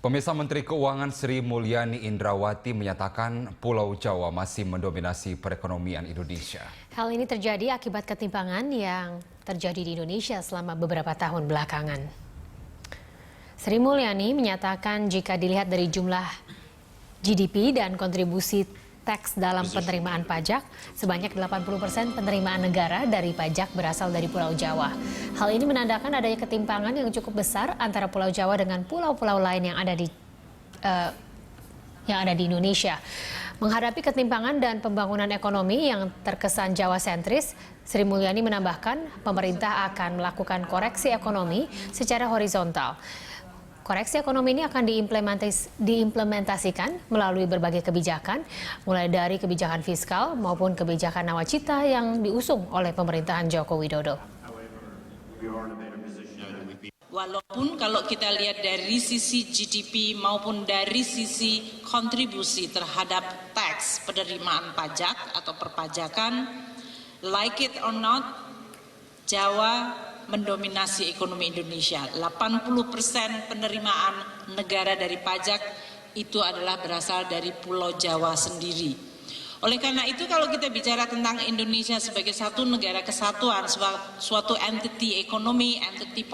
Pemirsa, Menteri Keuangan Sri Mulyani Indrawati menyatakan Pulau Jawa masih mendominasi perekonomian Indonesia. Hal ini terjadi akibat ketimpangan yang terjadi di Indonesia selama beberapa tahun belakangan. Sri Mulyani menyatakan jika dilihat dari jumlah GDP dan kontribusi teks dalam penerimaan pajak, sebanyak 80% penerimaan negara dari pajak berasal dari Pulau Jawa. Hal ini menandakan adanya ketimpangan yang cukup besar antara Pulau Jawa dengan pulau-pulau lain yang ada di Indonesia. Menghadapi ketimpangan dan pembangunan ekonomi yang terkesan Jawa sentris, Sri Mulyani menambahkan pemerintah akan melakukan koreksi ekonomi secara horizontal. Koreksi ekonomi ini akan diimplementasikan melalui berbagai kebijakan, mulai dari kebijakan fiskal maupun kebijakan nawacita yang diusung oleh pemerintahan Joko Widodo. Walaupun kalau kita lihat dari sisi GDP maupun dari sisi kontribusi terhadap teks penerimaan pajak atau perpajakan, like it or not, Jawa mendominasi ekonomi Indonesia. 80% penerimaan negara dari pajak itu adalah berasal dari Pulau Jawa sendiri. Oleh karena itu kalau kita bicara tentang Indonesia sebagai satu negara kesatuan, suatu entity ekonomi, entity